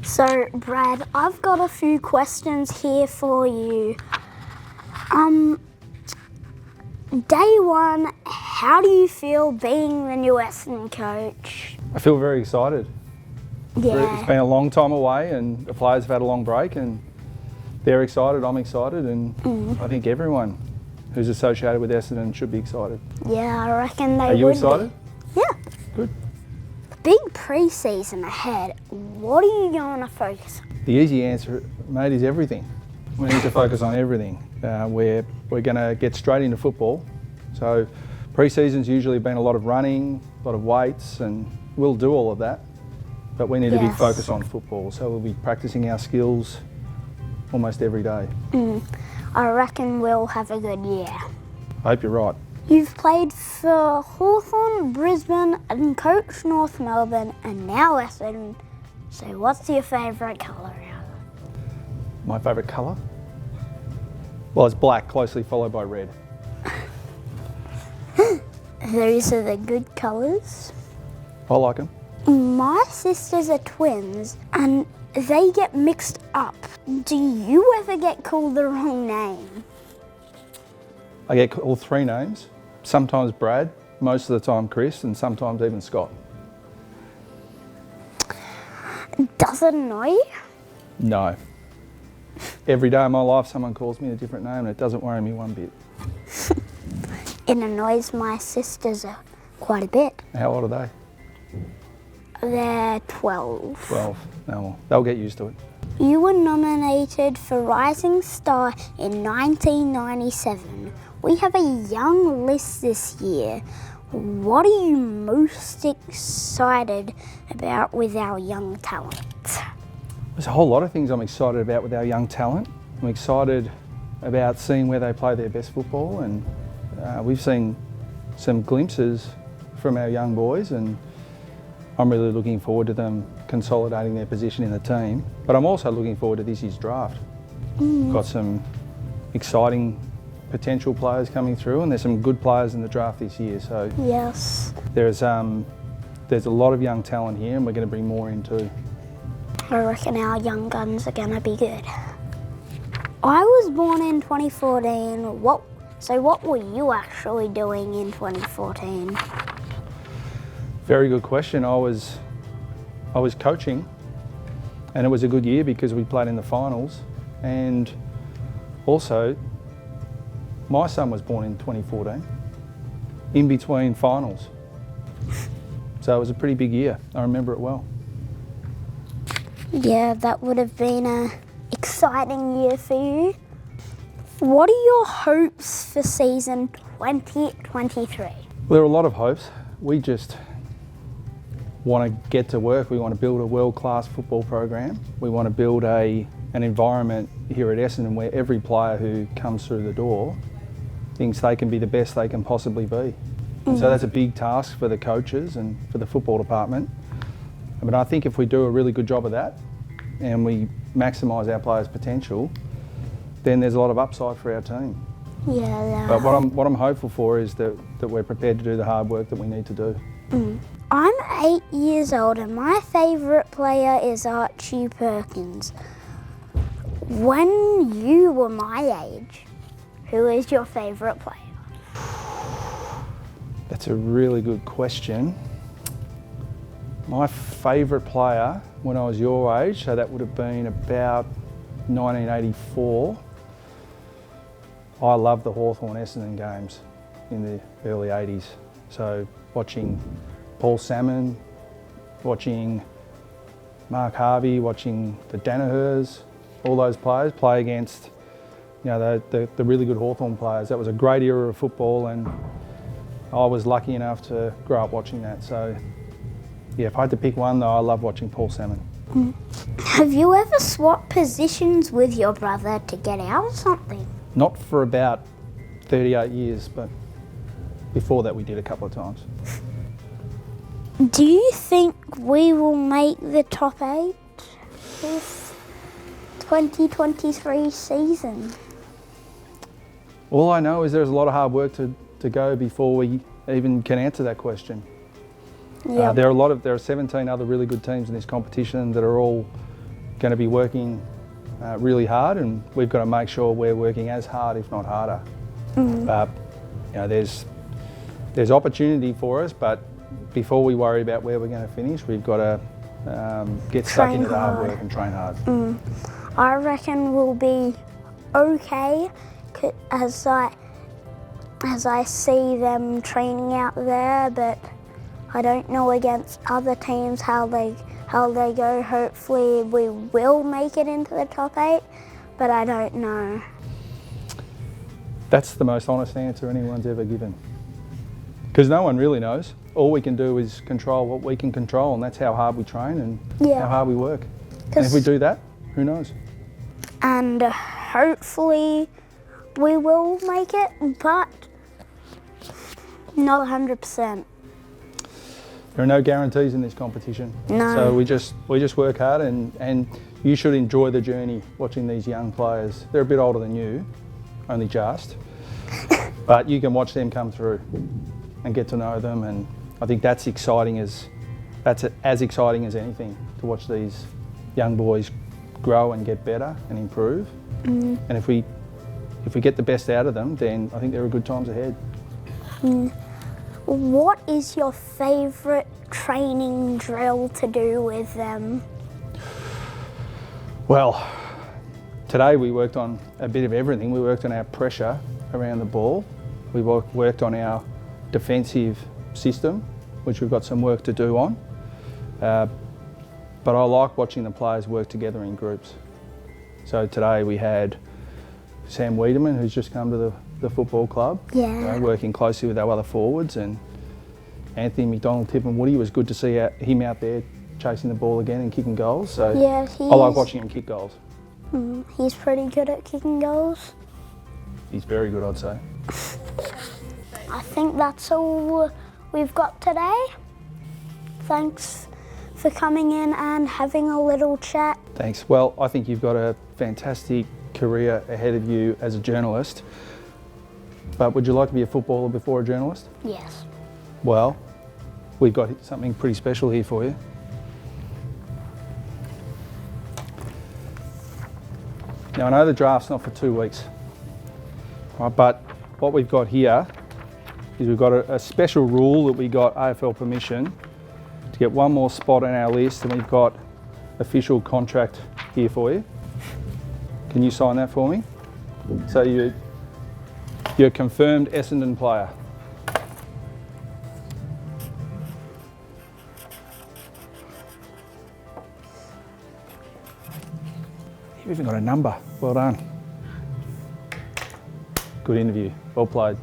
So, Brad, I've got a few questions here for you. Day one, how do you feel being the new Essendon coach? I feel very excited. Yeah. It's been a long time away and the players have had a long break and they're excited, I'm excited, and I think everyone who's associated with Essendon should be excited. Yeah, I reckon they would. Are you excited? Be. Yeah. Good. Big pre-season ahead. What are you going to focus on? The easy answer, mate, is everything. We need to focus on everything. We're going to get straight into football. So pre-season's usually been a lot of running, a lot of weights, and we'll do all of that. But we need to be focused on football. So we'll be practicing our skills almost every day. I reckon we'll have a good year. I hope you're right. You've played for Hawthorn, Brisbane, and coached North Melbourne, and now Essendon. So what's your favourite colour out of? My favourite colour? Well, it's black, closely followed by red. Those are the good colours. I like them. My sisters are twins and they get mixed up. Do you ever get called the wrong name? I get all three names. Sometimes Brad, most of the time Chris, and sometimes even Scott. Does it annoy you? No. Every day of my life someone calls me a different name and it doesn't worry me one bit. It annoys my sisters quite a bit. How old are they? They're 12. 12. No, well, they'll get used to it. You were nominated for Rising Star in 1997. We have a young list this year. What are you most excited about with our young talent? There's a whole lot of things I'm excited about with our young talent. I'm excited about seeing where they play their best football, and we've seen some glimpses from our young boys, and I'm really looking forward to them consolidating their position in the team. But I'm also looking forward to this year's draft. Got some exciting potential players coming through, and there's some good players in the draft this year. So Yes. there's a lot of young talent here, and we're going to bring more in too. I reckon our young guns are going to be good. I was born in 2014. What were you actually doing in 2014? Very good question. I was coaching, and it was a good year because we played in the finals, and also my son was born in 2014, in between finals. So it was a pretty big year. I remember it well. Yeah, that would have been an exciting year for you. What are your hopes for season 2023? Well, there are a lot of hopes. We just want to get to work. We want to build a world-class football program. We want to build an environment here at Essendon where every player who comes through the door thinks they can be the best they can possibly be. And so that's a big task for the coaches and for the football department. But I think if we do a really good job of that and we maximise our players' potential, then there's a lot of upside for our team. Yeah. But what I'm hopeful for is that we're prepared to do the hard work that we need to do. I'm 8 years old and my favourite player is Archie Perkins. When you were my age, who is your favourite player? That's a really good question. My favourite player when I was your age, so that would have been about 1984. I loved the Hawthorn Essendon games in the early 80s. So watching Paul Salmon, watching Mark Harvey, watching the Danahers, all those players play against, the really good Hawthorn players. That was a great era of football, and I was lucky enough to grow up watching that. So yeah, if I had to pick one though, I love watching Paul Salmon. Have you ever swapped positions with your brother to get out of something? Not for about 38 years, but before that we did a couple of times. Do you think we will make the top 8 this 2023 season? All I know is there's a lot of hard work to go before we even can answer that question. Yeah. There are 17 other really good teams in this competition that are all going to be working really hard, and we've got to make sure we're working as hard, if not harder. But you know, there's opportunity for us, but before we worry about where we're going to finish, we've got to get stuck into the hard work and train hard. I reckon we'll be okay as I see them training out there, but I don't know against other teams how they go. Hopefully we will make it into the top 8, but I don't know. That's the most honest answer anyone's ever given. Because no one really knows. All we can do is control what we can control, and that's how hard we train and how hard we work. And if we do that, who knows? And hopefully we will make it, but not 100%. There are no guarantees in this competition. No. So we just work hard, and you should enjoy the journey watching these young players. They're a bit older than you, only just, but you can watch them come through and get to know them, and I think that's as exciting as anything, to watch these young boys grow and get better and improve. And if we get the best out of them, then I think there are good times ahead. What is your favourite training drill to do with them? Well, today we worked on a bit of everything. We worked on our pressure around the ball. We worked on our defensive system, which we've got some work to do on. But I like watching the players work together in groups. So today we had Sam Wiedemann, who's just come to the football club, working closely with our other forwards, and Anthony McDonald, Tip and Woody. Was good to see him out there chasing the ball again and kicking goals. So I like watching him kick goals. He's pretty good at kicking goals. He's very good, I'd say. I think that's all we've got today. Thanks for coming in and having a little chat. Thanks. Well, I think you've got a fantastic career ahead of you as a journalist. But would you like to be a footballer before a journalist? Yes. Well, we've got something pretty special here for you. Now, I know the draft's not for 2 weeks, right, but what we've got here is we've got a special rule that we got AFL permission to get one more spot on our list, and we've got official contract here for you. Can you sign that for me? So you're a confirmed Essendon player. You've even got a number. Well done. Good interview. Well played.